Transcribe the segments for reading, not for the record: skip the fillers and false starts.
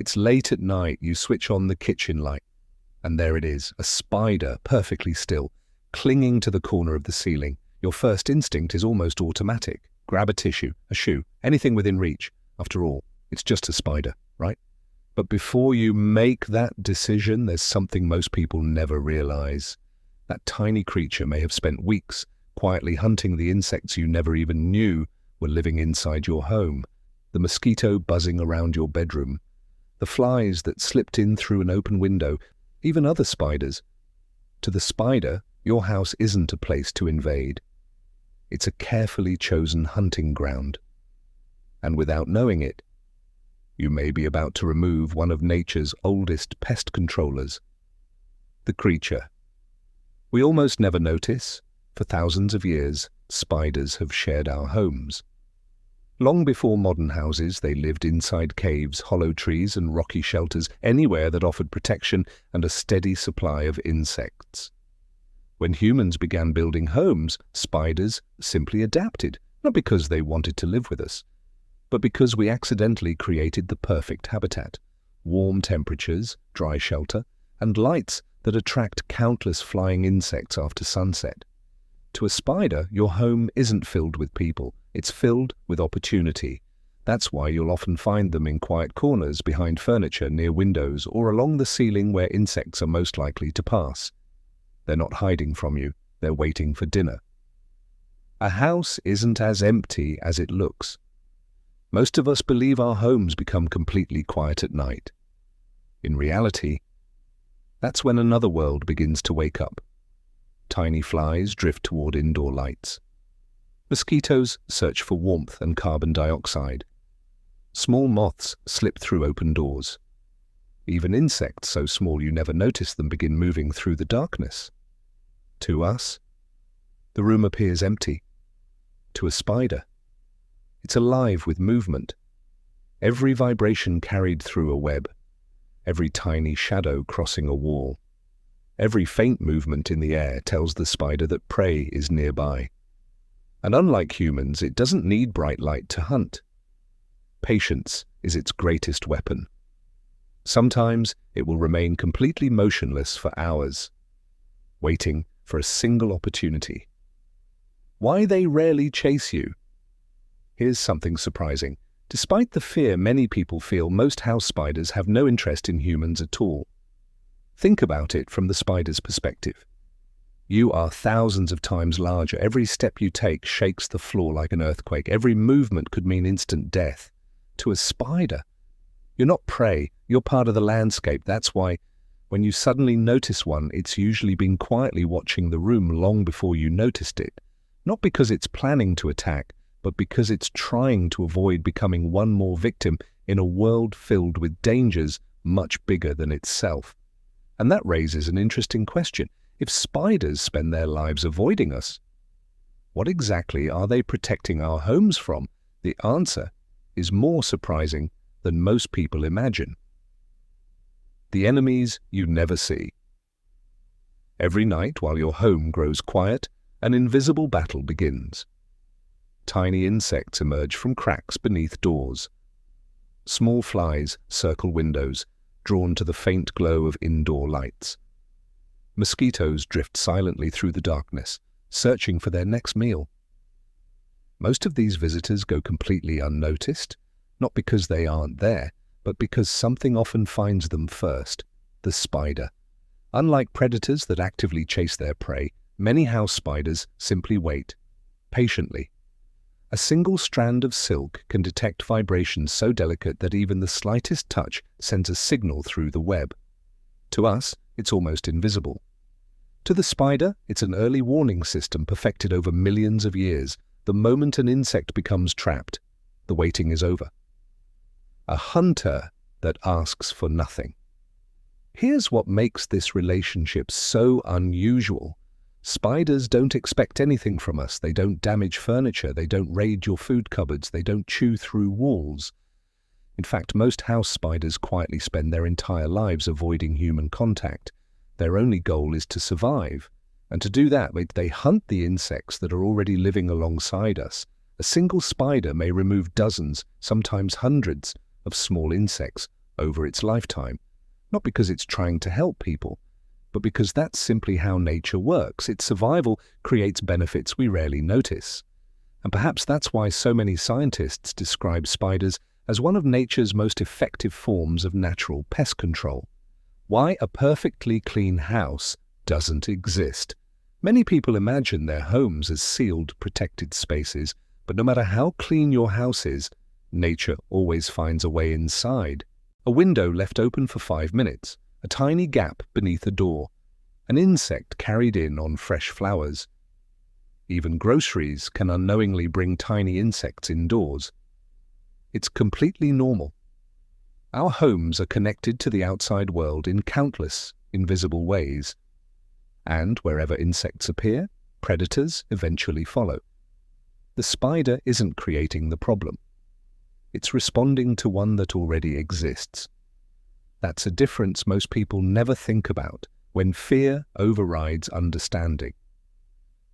It's late at night, you switch on the kitchen light, and there it is, a spider, perfectly still, clinging to the corner of the ceiling. Your first instinct is almost automatic. Grab a tissue, a shoe, anything within reach. After all, it's just a spider, right? But before you make that decision, there's something most people never realize. That tiny creature may have spent weeks quietly hunting the insects you never even knew were living inside your home. The mosquito buzzing around your bedroom, the flies that slipped in through an open window, even other spiders. To the spider, your house isn't a place to invade. It's a carefully chosen hunting ground. And without knowing it, you may be about to remove one of nature's oldest pest controllers, the creature. We almost never notice. For thousands of years, spiders have shared our homes. Long before modern houses, they lived inside caves, hollow trees, and rocky shelters, anywhere that offered protection and a steady supply of insects. When humans began building homes, spiders simply adapted, not because they wanted to live with us, but because we accidentally created the perfect habitat: warm temperatures, dry shelter, and lights that attract countless flying insects after sunset. To a spider, your home isn't filled with people, it's filled with opportunity. That's why you'll often find them in quiet corners, behind furniture, near windows, or along the ceiling where insects are most likely to pass. They're not hiding from you, they're waiting for dinner. A house isn't as empty as it looks. Most of us believe our homes become completely quiet at night. In reality, that's when another world begins to wake up. Tiny flies drift toward indoor lights. Mosquitoes search for warmth and carbon dioxide. Small moths slip through open doors. Even insects so small you never notice them begin moving through the darkness. To us, the room appears empty. To a spider, it's alive with movement. Every vibration carried through a web. Every tiny shadow crossing a wall. Every faint movement in the air tells the spider that prey is nearby. And unlike humans, it doesn't need bright light to hunt. Patience is its greatest weapon. Sometimes it will remain completely motionless for hours, waiting for a single opportunity. Why they rarely chase you? Here's something surprising. Despite the fear many people feel, most house spiders have no interest in humans at all. Think about it from the spider's perspective. You are thousands of times larger. Every step you take shakes the floor like an earthquake. Every movement could mean instant death. To a spider, you're not prey, you're part of the landscape. That's why, when you suddenly notice one, it's usually been quietly watching the room long before you noticed it. Not because it's planning to attack, but because it's trying to avoid becoming one more victim in a world filled with dangers much bigger than itself. And that raises an interesting question. If spiders spend their lives avoiding us, what exactly are they protecting our homes from? The answer is more surprising than most people imagine. The enemies you never see. Every night, while your home grows quiet, an invisible battle begins. Tiny insects emerge from cracks beneath doors. Small flies circle windows, drawn to the faint glow of indoor lights. Mosquitoes drift silently through the darkness, searching for their next meal. Most of these visitors go completely unnoticed, not because they aren't there, but because something often finds them first: the spider. Unlike predators that actively chase their prey, many house spiders simply wait, patiently. A single strand of silk can detect vibrations so delicate that even the slightest touch sends a signal through the web. To us, it's almost invisible. To the spider, it's an early warning system perfected over millions of years. The moment an insect becomes trapped, the waiting is over. A hunter that asks for nothing. Here's what makes this relationship so unusual. Spiders don't expect anything from us. They don't damage furniture. They don't raid your food cupboards. They don't chew through walls. In fact, most house spiders quietly spend their entire lives avoiding human contact. Their only goal is to survive. And to do that, they hunt the insects that are already living alongside us. A single spider may remove dozens, sometimes hundreds, of small insects, over its lifetime, not because it's trying to help people, but because that's simply how nature works. Its survival creates benefits we rarely notice. And perhaps that's why so many scientists describe spiders as one of nature's most effective forms of natural pest control. Why a perfectly clean house doesn't exist. Many people imagine their homes as sealed, protected spaces, but no matter how clean your house is, nature always finds a way inside. A window left open for 5 minutes, a tiny gap beneath a door, an insect carried in on fresh flowers. Even groceries can unknowingly bring tiny insects indoors. It's completely normal. Our homes are connected to the outside world in countless invisible ways. And wherever insects appear, predators eventually follow. The spider isn't creating the problem. It's responding to one that already exists. That's a difference most people never think about when fear overrides understanding.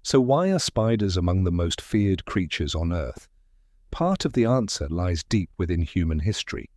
So why are spiders among the most feared creatures on Earth? Part of the answer lies deep within human history.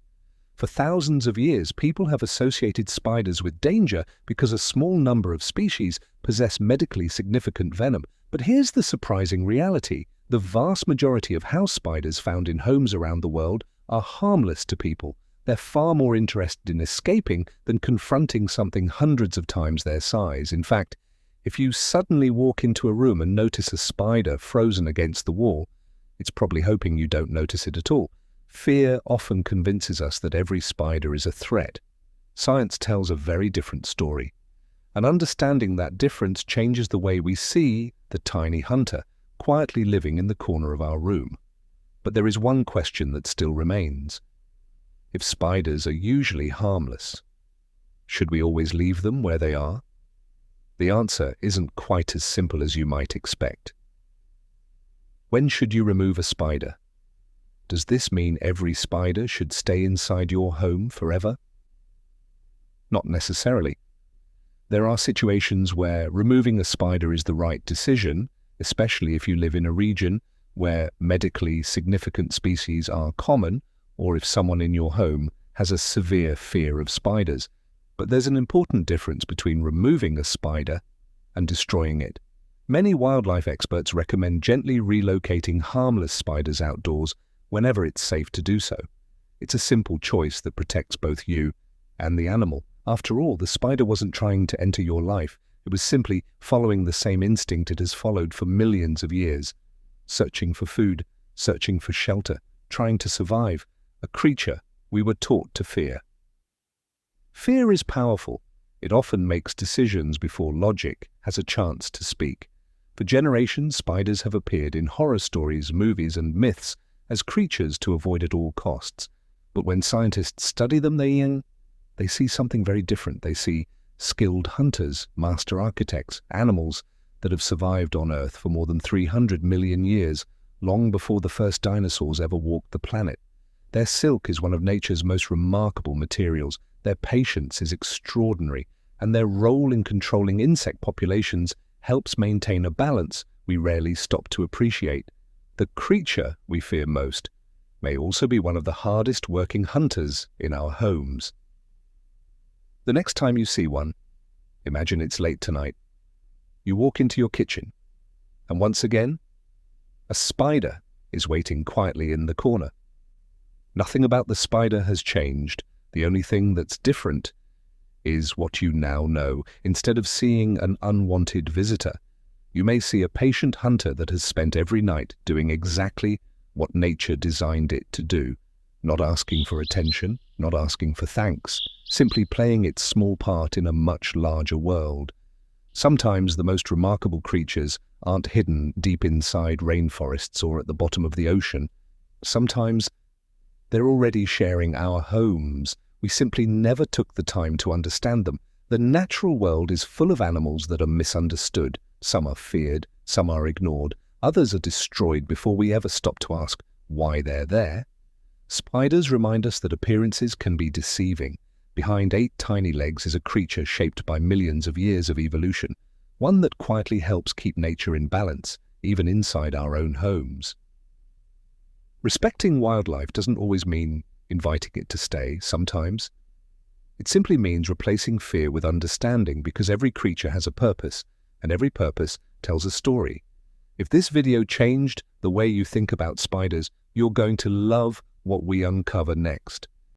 For thousands of years, people have associated spiders with danger because a small number of species possess medically significant venom. But here's the surprising reality. The vast majority of house spiders found in homes around the world are harmless to people. They're far more interested in escaping than confronting something hundreds of times their size. In fact, if you suddenly walk into a room and notice a spider frozen against the wall, it's probably hoping you don't notice it at all. Fear often convinces us that every spider is a threat. Science tells a very different story. And understanding that difference changes the way we see the tiny hunter quietly living in the corner of our room. But there is one question that still remains. If spiders are usually harmless, should we always leave them where they are? The answer isn't quite as simple as you might expect. When should you remove a spider? Does this mean every spider should stay inside your home forever? Not necessarily. There are situations where removing a spider is the right decision, especially if you live in a region where medically significant species are common, or if someone in your home has a severe fear of spiders. But there's an important difference between removing a spider and destroying it. Many wildlife experts recommend gently relocating harmless spiders outdoors whenever it's safe to do so. It's a simple choice that protects both you and the animal. After all, the spider wasn't trying to enter your life. It was simply following the same instinct it has followed for millions of years. Searching for food, searching for shelter, trying to survive. A creature we were taught to fear. Fear is powerful. It often makes decisions before logic has a chance to speak. For generations, spiders have appeared in horror stories, movies, and myths as creatures to avoid at all costs. But when scientists study them, they see something very different. They see skilled hunters, master architects, animals that have survived on Earth for more than 300 million years, long before the first dinosaurs ever walked the planet. Their silk is one of nature's most remarkable materials. Their patience is extraordinary, and their role in controlling insect populations helps maintain a balance we rarely stop to appreciate. The creature we fear most may also be one of the hardest working hunters in our homes. The next time you see one, imagine it's late tonight. You walk into your kitchen, and once again, a spider is waiting quietly in the corner. Nothing about the spider has changed. The only thing that's different is what you now know. Instead of seeing an unwanted visitor, you may see a patient hunter that has spent every night doing exactly what nature designed it to do, not asking for attention, not asking for thanks, simply playing its small part in a much larger world. Sometimes the most remarkable creatures aren't hidden deep inside rainforests or at the bottom of the ocean. Sometimes they're already sharing our homes. We simply never took the time to understand them. The natural world is full of animals that are misunderstood. Some are feared, some are ignored, others are destroyed before we ever stop to ask why they're there. Spiders remind us that appearances can be deceiving. Behind 8 tiny legs is a creature shaped by millions of years of evolution, one that quietly helps keep nature in balance, even inside our own homes. Respecting wildlife doesn't always mean inviting it to stay, sometimes. It simply means replacing fear with understanding, because every creature has a purpose, and every purpose tells a story. If this video changed the way you think about spiders, you're going to love what we uncover next.